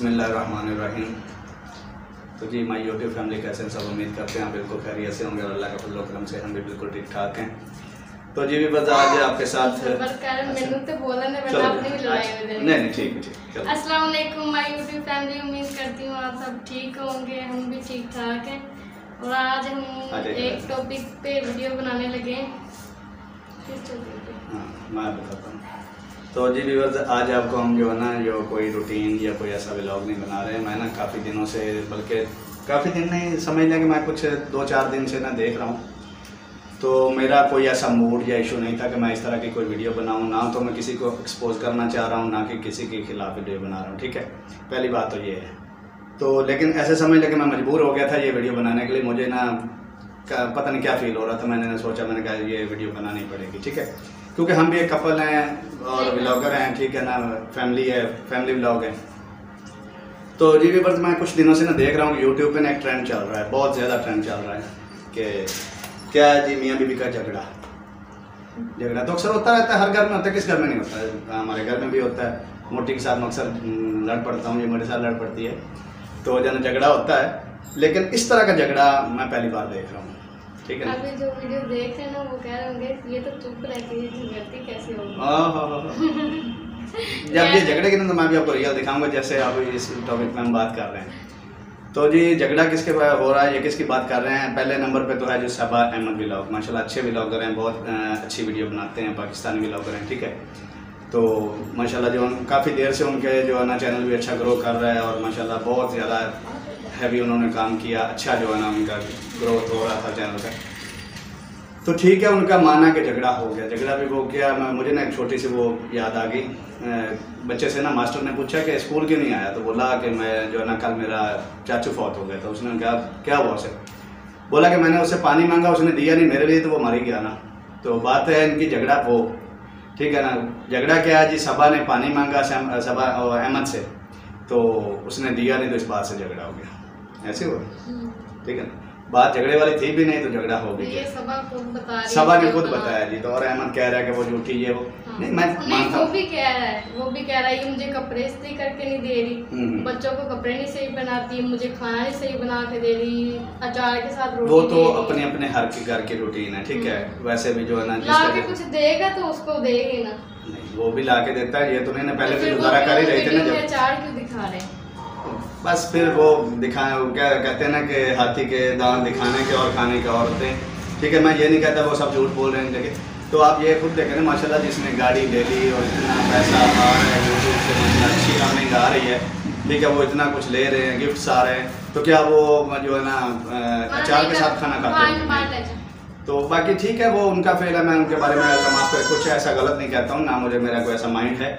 बिस्मिल्लाहिर्रहमानिर्रहीम। तो जी my YouTube family कैसे हैं सब, उम्मीद करते हैं आप बिल्कुल खैरियत से होंगे और अल्लाह का फजल करम से हम भी बिल्कुल ठीक ठाक हैं। तो जी भी बस आज आपके साथ नहीं ठीक है। अस्सलाम वालेकुम माई यूट्यूब फैमिली, उम्मीद करती हूँ आप सब ठीक होंगे, हम भी ठीक ठाक हैं। और आज हम एक टॉपिक पे वीडियो बनाने लगे हैं। हाँ मैं बताता हूँ। तो जी व्यूअर्स आज आपको हम जो है ना जो कोई रूटीन या कोई ऐसा व्लॉग नहीं बना रहे हैं। मैं ना काफ़ी दिनों से, बल्कि काफ़ी दिन नहीं समझ लें कि मैं कुछ 2-4 दिन से ना देख रहा हूँ, तो मेरा कोई ऐसा मूड या इशू नहीं था कि मैं इस तरह की कोई वीडियो बनाऊँ। ना तो मैं किसी को एक्सपोज करना चाह रहा हूँ, ना कि किसी के खिलाफ वीडियो बना रहा हूँ, ठीक है। पहली बात तो ये है। तो लेकिन ऐसे समझ लें कि मैं मजबूर हो गया था ये वीडियो बनाने के लिए। मुझे ना पता नहीं क्या फील हो रहा था, मैंने सोचा, मैंने कहा ये वीडियो बनानी पड़ेगी, ठीक है। क्योंकि हम भी एक कपल हैं और व्लॉगर हैं, ठीक है ना, फैमिली है, फैमिली व्लॉग है। तो जी व्यूअर्स मैं कुछ दिनों से ना देख रहा हूँ कि यूट्यूब पे ना एक ट्रेंड चल रहा है, बहुत ज़्यादा ट्रेंड चल रहा है कि क्या है जी, मियाँ बीवी का झगड़ा तो अक्सर होता रहता है, हर घर में होता है। किस घर में नहीं होता है, हमारे घर में भी होता है। मोटी के साथ मैं अक्सर लड़ पड़ता हूँ, ये मेरे साथ लड़ पड़ती है, तो जन झगड़ा होता है। लेकिन इस तरह का झगड़ा मैं पहली बार देख रहा हूँ, ठीक है। अभी जो वीडियो देख रहे हैं ना वो कह रहे होंगे ये तो चुप रहती है, झगड़ती कैसे होगी। जब ये झगड़े की ना तो मैं भी आपको रियल दिखाऊंगा, जैसे आप इस टॉपिक में हम बात कर रहे हैं। तो जी झगड़ा किसके हो रहा है, ये किसकी बात कर रहे हैं। पहले नंबर पे तो है जो सबा अहमद व्लॉग, माशाल्लाह अच्छे व्लॉगर हैं, बहुत अच्छी वीडियो बनाते हैं, पाकिस्तानी व्लॉगर हैं, ठीक है। तो माशाल्लाह जो काफ़ी देर से उनके जो है ना चैनल भी अच्छा ग्रो कर रहा है और माशाल्लाह बहुत ज़्यादा हैवी उन्होंने काम किया, अच्छा जो है ना उनका ग्रोथ हो रहा था चैनल का। तो ठीक है, उनका माना कि झगड़ा हो गया, झगड़ा भी हो गया। मुझे ना एक छोटी सी वो याद आ गई। बच्चे से ना मास्टर ने पूछा कि स्कूल क्यों नहीं आया, तो बोला कि मैं जो है ना कल मेरा चाचू फौत हो गया था। उसने कहा क्या हुआ उसे, बोला कि मैंने उससे पानी मांगा, उसने दिया नहीं मेरे लिए, तो वो मर ही गया ना। तो बात है इनकी झगड़ा वो, ठीक है ना। झगड़ा क्या है जी, सबा ने पानी मांगा सबा अहमद से, तो उसने दिया नहीं, तो इस बात से झगड़ा हो गया। ऐसे हुआ, ठीक है ना। बात झगड़े वाली थी भी नहीं तो झगड़ा हो गया। ये सबा ने खुद बताया जी। तो और अहमद कह रहा है कि वो झूठी है वो। हाँ। नहीं मैं मानता हूँ, वो भी कह रहा है ये मुझे कपड़े इस्त्री करके नहीं दे रही, बच्चों को कपड़े नहीं सही बनाती, मुझे खाना नहीं सही बना के दे रही, अचार के साथ रोटी। वो तो अपने अपने हर की घर की रूटीन है, ठीक है। वैसे भी जो है ना ला के कुछ देगा तो उसको देगी ना, नहीं वो भी ला के देता है। ये तो नहीं ना, पहले भी गुजारा कर ही रहे थे ना जब। अचार क्यों दिखा रहे हैं, बस फिर वो दिखाए, क्या कहते हैं ना कि हाथी के दांत दिखाने के और खाने के और होते हैं, ठीक है। मैं ये नहीं कहता वो सब झूठ बोल रहे हैं, लेकिन तो आप ये खुद देखें ना माशाल्लाह, जिसने गाड़ी ले ली और इतना पैसा आ रहा है यूट्यूब से, अच्छी अर्निंग आ रही है, ठीक है, वो इतना कुछ ले रहे हैं, गिफ्ट्स आ रहे हैं, तो क्या वो जो है ना अचार के साथ खाना खाते हैं। तो बाकी ठीक है, वो उनका फेल है, मैं उनके बारे में माफ कर कुछ ऐसा गलत नहीं कहता हूँ, ना मुझे मेरा कोई ऐसा माइंड है।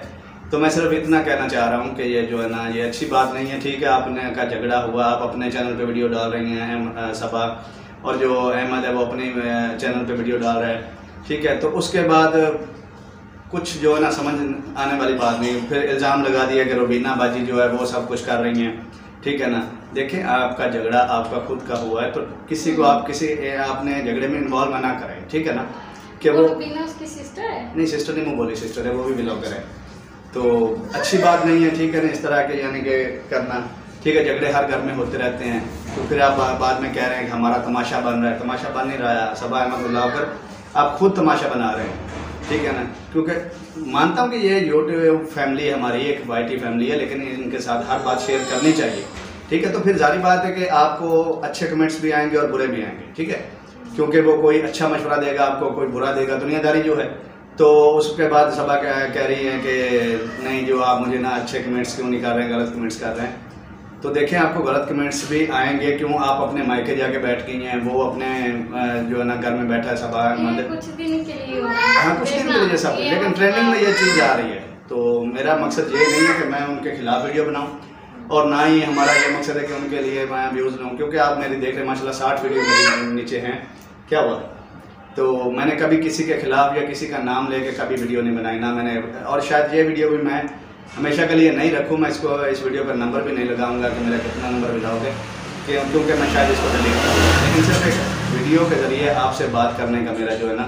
तो मैं सिर्फ इतना कहना चाह रहा हूँ कि ये जो है ना ये अच्छी बात नहीं है, ठीक है। आपने का झगड़ा हुआ, आप अपने चैनल पे वीडियो डाल रही हैं सबा, और जो अहमद है वो अपने चैनल पे वीडियो डाल रहा है, ठीक है। तो उसके बाद कुछ जो है ना समझ आने वाली बात नहीं, फिर इल्ज़ाम लगा दिया कि रुबीना बाजी जो है वो सब कुछ कर रही हैं, ठीक है ना। देखें आपका झगड़ा आपका खुद का हुआ है, तो किसी को आप आपने झगड़े में इन्वॉल्व ना करें, ठीक है ना। कि वो उसकी सिस्टर है, नहीं सिस्टर नहीं, वो बोली सिस्टर है, वो भी व्लॉगर है, तो अच्छी बात नहीं है, ठीक है ना, इस तरह के यानी कि करना, ठीक है। झगड़े हर घर में होते रहते हैं, तो फिर आप बाद में कह रहे हैं कि हमारा तमाशा बन रहा है। तमाशा बन नहीं रहा है, सबा अहमद व्लॉगर आप खुद तमाशा बना रहे हैं, ठीक है ना। क्योंकि मानता हूँ कि ये यूट्यूब फैमिली हमारी एक वाईटी फैमिली है, लेकिन इनके साथ हर बात शेयर करनी चाहिए, ठीक है। तो फिर जारी बात है कि आपको अच्छे कमेंट्स भी आएंगे और बुरे भी आएंगे, ठीक है। क्योंकि वो कोई अच्छा मशवरा देगा आपको, कोई बुरा देगा, दुनियादारी जो है। तो उसके बाद सबा कह रही है कि नहीं जो आप मुझे ना अच्छे कमेंट्स क्यों नहीं कर रहे हैं, गलत कमेंट्स कर रहे हैं। तो देखें आपको गलत कमेंट्स भी आएंगे, क्यों आप अपने मायके जाके बैठ गई हैं, वो अपने जो है ना घर में बैठा है सबा कुछ दिन के लिए, हाँ कुछ दिन के लिए सब, लेकिन ट्रेंडिंग में ये चीज़ आ रही है। तो मेरा मकसद ये नहीं है कि मैं उनके खिलाफ वीडियो बनाऊँ, और ना ही हमारा ये मकसद है कि उनके लिए मैं व्यूज़ लूँ, क्योंकि आप मेरी देख रहे हैं माशाल्लाह 60 वीडियो मेरे नीचे हैं। क्या हुआ, तो मैंने कभी किसी के खिलाफ या किसी का नाम लेके कभी वीडियो नहीं बनाई ना मैंने, और शायद ये वीडियो भी मैं हमेशा के लिए नहीं रखूँ। मैं इसको इस वीडियो पर नंबर भी नहीं लगाऊंगा कि मेरा कितना नंबर मिलाओगे, क्योंकि मैं शायद इसको डिलीट करूँगा। लेकिन सिर्फ एक वीडियो के ज़रिए आपसे बात करने का मेरा जो है ना